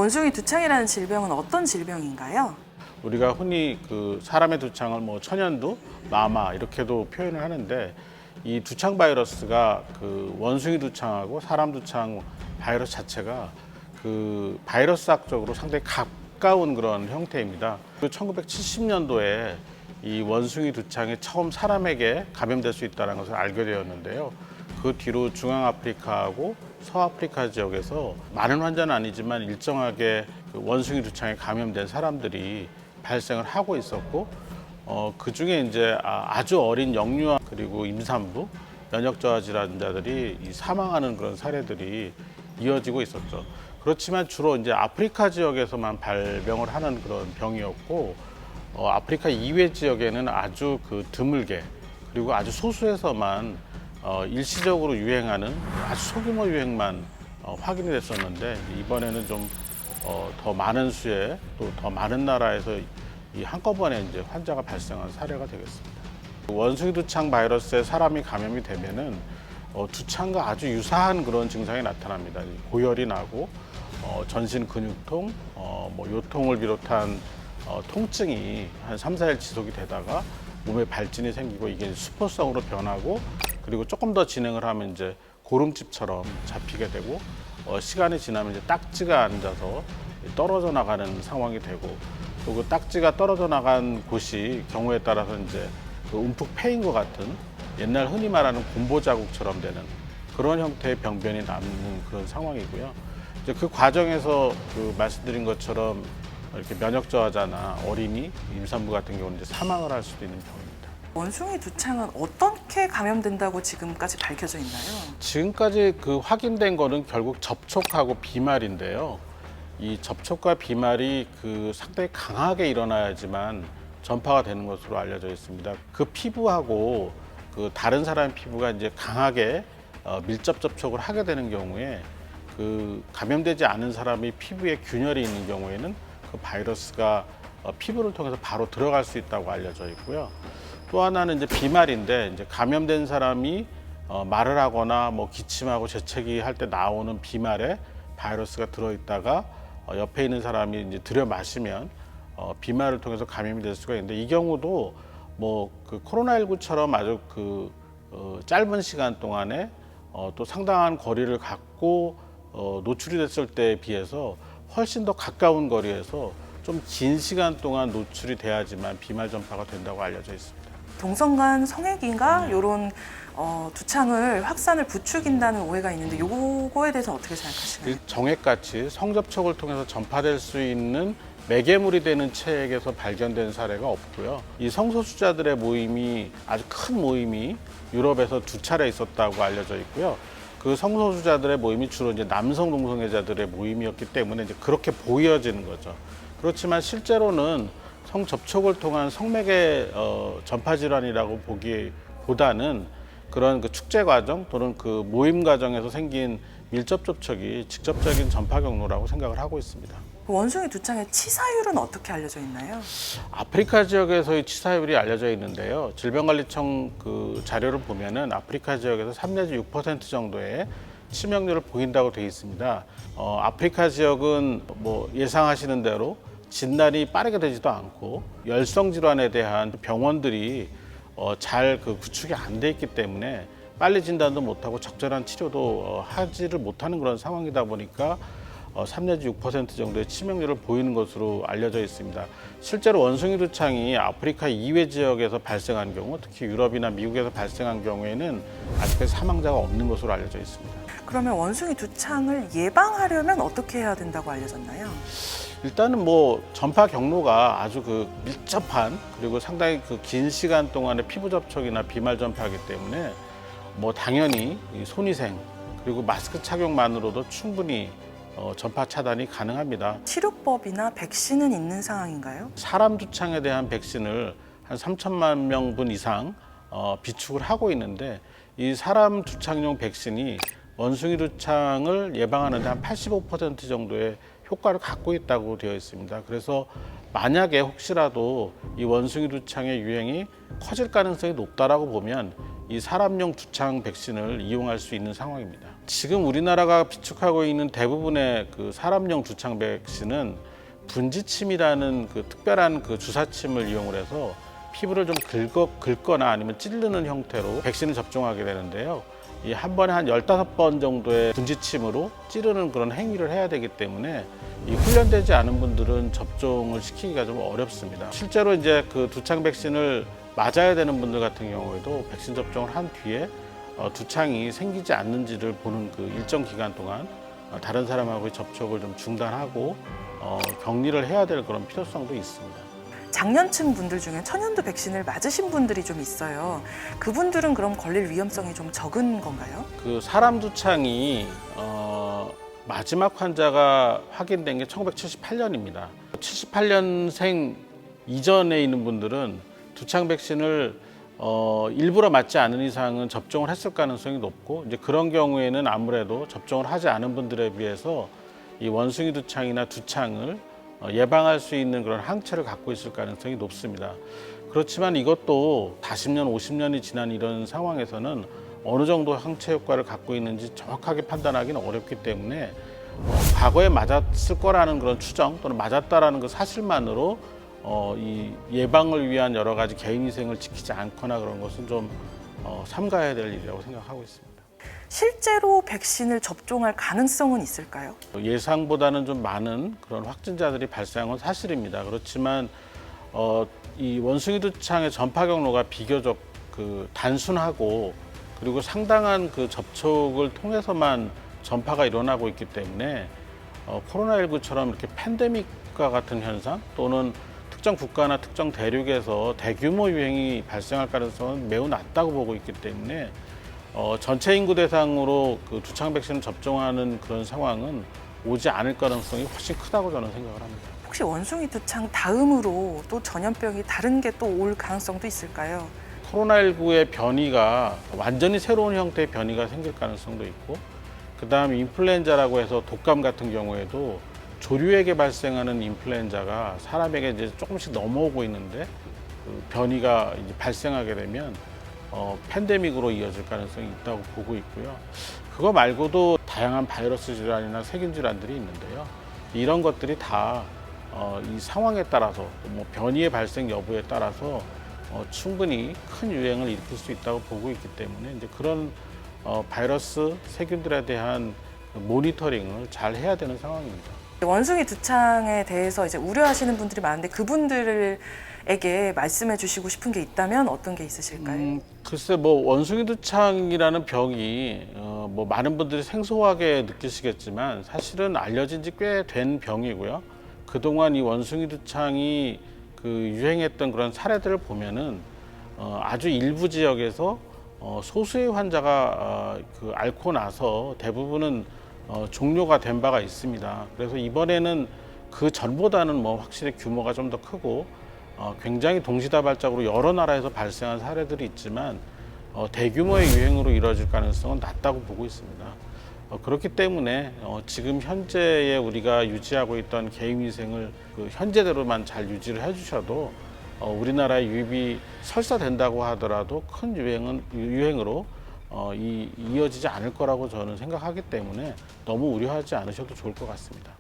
원숭이 두창이라는 질병은 어떤 질병인가요? 우리가 흔히 그 사람의 두창을 뭐 천연두, 마마 이렇게도 표현을 하는데 이 두창 바이러스가 그 원숭이 두창하고 사람 두창 바이러스 자체가 그 바이러스학적으로 상당히 가까운 그런 형태입니다. 1970년도에 이 원숭이 두창이 처음 사람에게 감염될 수 있다는 것을 알게 되었는데요. 그 뒤로 중앙아프리카하고 서아프리카 지역에서 많은 환자는 아니지만 일정하게 그 원숭이 두창에 감염된 사람들이 발생을 하고 있었고, 그 중에 이제 아주 어린 영유아 그리고 임산부 면역 저하 질환자들이 사망하는 그런 사례들이 이어지고 있었죠. 그렇지만 주로 이제 아프리카 지역에서만 발병을 하는 그런 병이었고, 아프리카 이외 지역에는 아주 그 드물게 그리고 아주 소수에서만 일시적으로 유행하는 아주 소규모 유행만 확인이 됐었는데, 이번에는 좀 더 많은 수에 또 더 많은 나라에서 이 한꺼번에 이제 환자가 발생한 사례가 되겠습니다. 원숭이 두창 바이러스에 사람이 감염이 되면은 두창과 아주 유사한 그런 증상이 나타납니다. 고열이 나고 전신 근육통, 뭐 요통을 비롯한 통증이 한 3, 4일 지속이 되다가 몸에 발진이 생기고 이게 수포성으로 변하고, 그리고 조금 더 진행을 하면 이제 고름집처럼 잡히게 되고, 시간이 지나면 이제 딱지가 앉아서 떨어져 나가는 상황이 되고, 또 그 딱지가 떨어져 나간 곳이 경우에 따라서 이제 그 움푹 패인 것 같은 옛날 흔히 말하는 곰보 자국처럼 되는 그런 형태의 병변이 남는 그런 상황이고요. 이제 그 과정에서 그 말씀드린 것처럼 이렇게 면역 저하자나 어린이, 임산부 같은 경우는 이제 사망을 할 수도 있는 병입니다. 원숭이 두창은 어떻게 감염된다고 지금까지 밝혀져 있나요? 지금까지 그 확인된 거는 결국 접촉하고 비말인데요. 이 접촉과 비말이 그 상당히 강하게 일어나야지만 전파가 되는 것으로 알려져 있습니다. 그 피부하고 그 다른 사람의 피부가 이제 강하게 밀접 접촉을 하게 되는 경우에 그 감염되지 않은 사람의 피부에 균열이 있는 경우에는 그 바이러스가 피부를 통해서 바로 들어갈 수 있다고 알려져 있고요. 또 하나는 이제 비말인데, 이제 감염된 사람이 말을 하거나 뭐 기침하고 재채기 할 때 나오는 비말에 바이러스가 들어있다가 옆에 있는 사람이 이제 들여 마시면 비말을 통해서 감염이 될 수가 있는데, 이 경우도 뭐 그 코로나19처럼 아주 그 짧은 시간 동안에 또 상당한 거리를 갖고 노출이 됐을 때에 비해서 훨씬 더 가까운 거리에서 좀 긴 시간 동안 노출이 돼야지만 비말 전파가 된다고 알려져 있습니다. 동성간 성애기가 이런 두창을 확산을 부추긴다는 오해가 있는데 요거에 대해서 어떻게 생각하시나요? 정액같이 성접촉을 통해서 전파될 수 있는 매개물이 되는 체액에서 발견된 사례가 없고요. 이 성소수자들의 모임이 아주 큰 모임이 유럽에서 2차례 있었다고 알려져 있고요. 그 성소수자들의 모임이 주로 이제 남성 동성애자들의 모임이었기 때문에 이제 그렇게 보여지는 거죠. 그렇지만 실제로는 성접촉을 통한 성매개 전파 질환이라고 보기보다는 그런 그 축제 과정 또는 그 모임 과정에서 생긴 밀접 접촉이 직접적인 전파 경로라고 생각을 하고 있습니다. 원숭이 두창의 치사율은 어떻게 알려져 있나요? 아프리카 지역에서의 치사율이 알려져 있는데요. 질병관리청 그 자료를 보면은 아프리카 지역에서 3 내지 6% 정도의 치명률을 보인다고 되어 있습니다. 아프리카 지역은 뭐 예상하시는 대로 진단이 빠르게 되지도 않고 열성 질환에 대한 병원들이 잘 그 구축이 안 돼 있기 때문에 빨리 진단도 못하고 적절한 치료도 하지를 못하는 그런 상황이다 보니까 3 내지 6% 정도의 치명률을 보이는 것으로 알려져 있습니다. 실제로 원숭이 두창이 아프리카 이외 지역에서 발생한 경우, 특히 유럽이나 미국에서 발생한 경우에는 아직까지 사망자가 없는 것으로 알려져 있습니다. 그러면 원숭이 두창을 예방하려면 어떻게 해야 된다고 알려졌나요? 일단은 뭐 전파 경로가 아주 그 밀접한, 그리고 상당히 그 긴 시간 동안의 피부 접촉이나 비말 전파이기 때문에 뭐 당연히 이 손위생 그리고 마스크 착용만으로도 충분히 전파 차단이 가능합니다. 치료법이나 백신은 있는 상황인가요? 사람 두창에 대한 백신을 한 3천만 명분 이상 비축을 하고 있는데, 이 사람 두창용 백신이 원숭이 두창을 예방하는 데 한 85% 정도의 효과를 갖고 있다고 되어 있습니다. 그래서 만약에 혹시라도 이 원숭이 두창의 유행이 커질 가능성이 높다라고 보면 이 사람용 두창 백신을 이용할 수 있는 상황입니다. 지금 우리나라가 비축하고 있는 대부분의 그 사람용 두창 백신은 분지침이라는 그 특별한 그 주사침을 이용을 해서 피부를 좀 긁거나 아니면 찌르는 형태로 백신을 접종하게 되는데요. 이 한 번에 한 15번 정도의 분지침으로 찌르는 그런 행위를 해야 되기 때문에 이 훈련되지 않은 분들은 접종을 시키기가 좀 어렵습니다. 실제로 이제 그 두창 백신을 맞아야 되는 분들 같은 경우에도 백신 접종을 한 뒤에 두창이 생기지 않는지를 보는 그 일정 기간 동안 다른 사람하고의 접촉을 좀 중단하고 격리를 해야 될 그런 필요성도 있습니다. 장년층 분들 중에 천연두 백신을 맞으신 분들이 좀 있어요. 그분들은 그럼 걸릴 위험성이 좀 적은 건가요? 그 사람 두창이 마지막 환자가 확인된 게 1978년입니다. 78년생 이전에 있는 분들은 두창 백신을 일부러 맞지 않은 이상은 접종을 했을 가능성이 높고 이제 그런 경우에는 아무래도 접종을 하지 않은 분들에 비해서 이 원숭이 두창이나 두창을 예방할 수 있는 그런 항체를 갖고 있을 가능성이 높습니다. 그렇지만 이것도 40년, 50년이 지난 이런 상황에서는 어느 정도 항체 효과를 갖고 있는지 정확하게 판단하기는 어렵기 때문에 과거에 맞았을 거라는 그런 추정 또는 맞았다라는 그 사실만으로 이 예방을 위한 여러 가지 개인위생을 지키지 않거나 그런 것은 좀 삼가해야 될 일이라고 생각하고 있습니다. 실제로 백신을 접종할 가능성은 있을까요? 예상보다는 좀 많은 그런 확진자들이 발생한 건 사실입니다. 그렇지만 이 원숭이 두창의 전파 경로가 비교적 그 단순하고 그리고 상당한 그 접촉을 통해서만 전파가 일어나고 있기 때문에 코로나19처럼 이렇게 팬데믹과 같은 현상 또는 특정 국가나 특정 대륙에서 대규모 유행이 발생할 가능성은 매우 낮다고 보고 있기 때문에 전체 인구 대상으로 그 두창 백신을 접종하는 그런 상황은 오지 않을 가능성이 훨씬 크다고 저는 생각을 합니다. 혹시 원숭이 두창 다음으로 또 전염병이 다른 게 또 올 가능성도 있을까요? 코로나19의 변이가 완전히 새로운 형태의 변이가 생길 가능성도 있고 그다음 인플루엔자라고 해서 독감 같은 경우에도 조류에게 발생하는 인플루엔자가 사람에게 이제 조금씩 넘어오고 있는데 그 변이가 이제 발생하게 되면 팬데믹으로 이어질 가능성이 있다고 보고 있고요. 그거 말고도 다양한 바이러스 질환이나 세균 질환들이 있는데요. 이런 것들이 다 이 상황에 따라서 뭐 변이의 발생 여부에 따라서 충분히 큰 유행을 일으킬 수 있다고 보고 있기 때문에 이제 그런 바이러스 세균들에 대한 모니터링을 잘 해야 되는 상황입니다. 원숭이 두창에 대해서 이제 우려하시는 분들이 많은데 그분들에게 말씀해 주시고 싶은 게 있다면 어떤 게 있으실까요? 글쎄 뭐 원숭이 두창이라는 병이 뭐 많은 분들이 생소하게 느끼시겠지만 사실은 알려진 지 꽤 된 병이고요. 그동안 이 원숭이 두창이 그 유행했던 그런 사례들을 보면은 아주 일부 지역에서 소수의 환자가 그 앓고 나서 대부분은 종료가 된 바가 있습니다. 그래서 이번에는 그 전보다는 뭐 확실히 규모가 좀 더 크고 굉장히 동시다발적으로 여러 나라에서 발생한 사례들이 있지만 대규모의 유행으로 이루어질 가능성은 낮다고 보고 있습니다. 그렇기 때문에 지금 현재에 우리가 유지하고 있던 개인위생을 그 현재대로만 잘 유지를 해주셔도 우리나라의 유입이 설사 된다고 하더라도 큰 유행으로 이어지지 않을 거라고 저는 생각하기 때문에 너무 우려하지 않으셔도 좋을 것 같습니다.